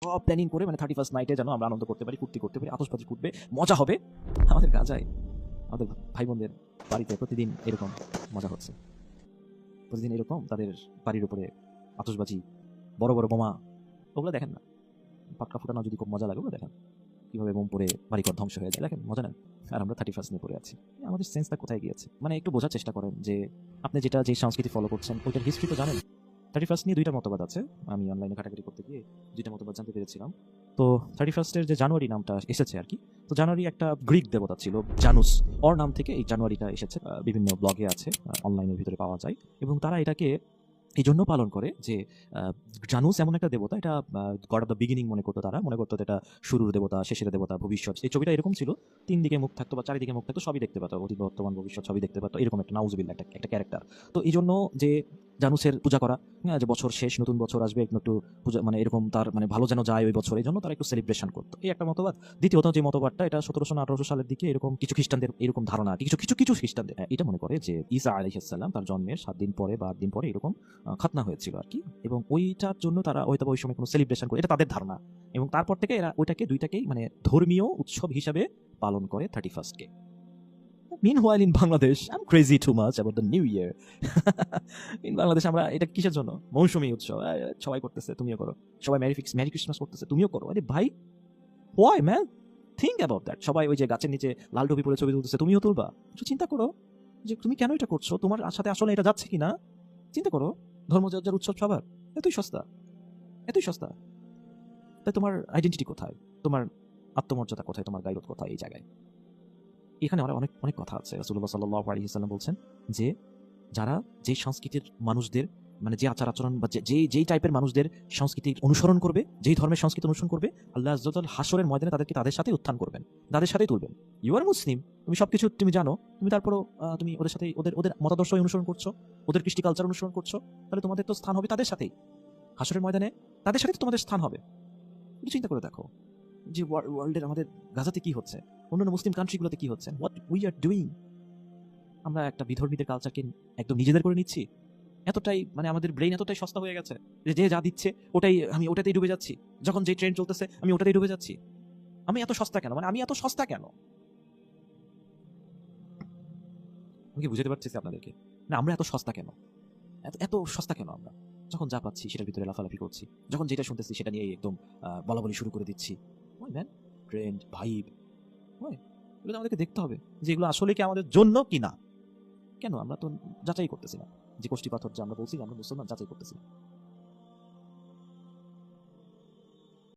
সব প্ল্যানিং করে মানে 31st নাইটে যেন আমরা আনন্দ করতে পারি, ফুর্তি করতে পারি, আতশবাজি ফুটবে, মজা হবে। আমাদের গাজায় আমাদের ভাই বোনদের বাড়িতে প্রতিদিন এরকম মজা হচ্ছে, প্রতিদিন এরকম তাদের বাড়ির উপরে আতশবাজি, বড় বড় বোমা, ওগুলো দেখেন না? পাটকা ফুটানো যদি খুব মজা লাগে, ওগুলো দেখেন কিভাবে বোম পড়ে বাড়িঘর ধ্বংস হয়ে যায়, দেখেন মজা নেন। আর আমরা 31st নিয়ে পড়ে আছি। আমাদের সেন্সটা কোথায় গিয়েছে? মানে একটু বোঝার চেষ্টা করেন যে আপনি যে সংস্কৃতি ফলো করছেন ওইটার হিস্ট্রি তো জানেন। 31st নিয়ে দুইটা মতবাদ আছে, আমি অনলাইনে ঘাটাঘাটি করতে গিয়ে দুইটা মতবাদ জানতে পেরেছিলাম। তো 31st যে জানুয়ারি নামটা এসেছে আর কি, তো জানুয়ারি একটা গ্রিক দেবতা ছিল জানুস, ওর নাম থেকে এই জানুয়ারিটা এসেছে। বিভিন্ন ব্লগে আছে, অনলাইনের ভিতরে পাওয়া যায়। এবং তারা এটাকে এই জন্য পালন করে যে জানুস এমন একটা দেবতা, এটা গড অফ দ্য বিগিনিং মনে করতো তারা, মনে করতো এটা শুরুর দেবতা, শেষের দেবতা, ভবিষ্যৎ। এই ছবিটা এরকম ছিল, 3 দিকে মুখ থাকতো বা 4 দিকে মুখ থাকতো, সবই দেখতে পেতো, অতীত বর্তমান ভবিষ্যৎ সবই দেখতে পেতো, এরকম একটা নাউজুবিল্লাহ একটা ক্যারেক্টার। তো এই জন্য যে জানুসের পূজা করা, যে বছর শেষ নতুন বছর আসবে, একটু পূজা মানে এরকম তার মানে ভালো যেন যায় ওই বছর, এই জন্য তারা একটু সেলিব্রেশন করতো, এই একটা মতবাদ। দ্বিতীয়ত যে মতবাদটা, এটা 1700 না 1800 সালের দিকে এরকম কিছু খ্রিস্টানদের এরকম ধারণা, কিছু কিছু কিছু খ্রিস্টানদের এটা মনে করে যে ঈসা আলাইহিস সালাম তার জন্মের 7 দিন পরে বা 8 দিন পরে এরকম খতনা হয়েছিল আর কি, এবং ওইটার জন্য তারা হয়তো ওই সময় কোনো সেলিব্রেশন করে, এটা তাদের ধারণা। এবং তারপর থেকে এরা ওইটাকে দুইটাকেই মানে ধর্মীয় উৎসব হিসাবে পালন করে 31st K. Meanwhile in Bangladesh, I'm crazy too much about the New Year. In Bangladesh আমরা এটা কিসের জন্য? মৌসুমী উৎসব, সবাই করতেছে তুমিও করো, সবাই মেরি ক্রিসমাস করতেছে তুমিও করো। আরে ভাই, why man? Think about that. সবাই ওই যে গাছের নিচে লাল টুপি পরে ছবি তুলতেছে, তুমিও তুলবা? একটু চিন্তা করো যে তুমি কেন এটা করছো, তোমার সাথে আসলে এটা যাচ্ছে কিনা চিন্তা করো। ধর্মযাত্রার উৎসব সবার এতই সস্তা, এতই সস্তা, তাই তোমার আইডেন্টিটি কোথায়, তোমার আত্মমর্যাদা কোথায়, তোমার গায়রত কোথায় এই জায়গায়? এখানে অনেক অনেক কথা আছে। রাসূলুল্লাহ সাল্লাল্লাহু আলাইহি ওয়াসাল্লাম বলছেন যে যারা যে সংস্কৃতির মানুষদের মানে যে আচার আচরণ বা যেই টাইপের মানুষদের সংস্কৃতির অনুসরণ করবে, যেই ধর্মের সংস্কৃতি অনুসরণ করবে, আল্লাহ আযজা ওয়া জাল হাশরের ময়দানে তাদেরকে তাদের সাথে উত্থান করবেন, তাদের সাথেই তুলবেন। ইউ আর মুসলিম, তুমি সবকিছু তুমি জানো, তুমি তারপরও তুমি ওদের সাথে ওদের ওদের মতাদর্শ অনুসরণ করছো, ওদের কৃষ্টি কালচার অনুসরণ করছো, তাহলে তোমাদের তো স্থান হবে তাদের সাথেই, হাশরের ময়দানে তাদের সাথে তোমাদের স্থান হবে। একটু চিন্তা করে দেখো যে ওয়ার্ল্ডের আমাদের গাজাতে কি হচ্ছে, অন্যান্য মুসলিম কান্ট্রিগুলোতে কি হচ্ছে, হোয়াট উই আর ডুইং। আমরা একটা বিধর্মীদের কালচারকে একদম নিজেদের করে নিচ্ছি। এতটাই মানে আমাদের ব্রেইন এতটাই সস্তা হয়ে গেছে যে যে যা দিচ্ছে ওটাই আমি ওটাতেই ডুবে যাচ্ছি, যখন যে ট্রেন্ড চলতেছে আমি ওটাতেই ডুবে যাচ্ছি। আমি এত সস্তা কেন, মানে আমি এত সস্তা কেন? আমি কি বুঝাতে পারতেছি আপনাদেরকে? না, আমরা এত সস্তা কেন, এত এত সস্তা কেন আমরা? যখন যা পাচ্ছি সেটার ভিতরে লাফালাফি করছি, যখন যেটা শুনতেছি সেটা নিয়ে একদম বলাবলি শুরু করে দিচ্ছি। ওই ম্যান, ট্রেন্ড, ভাইব, ওই এগুলো আমাদেরকে দেখতে হবে যে এগুলো আসলে কি আমাদের জন্য কিনা। কেন আমরা তো যাচাই করতেছি না? যে কোষ্ঠী পাথর যে আমরা বলছি আমরা মুসলমান, যাচাই করতেছি না।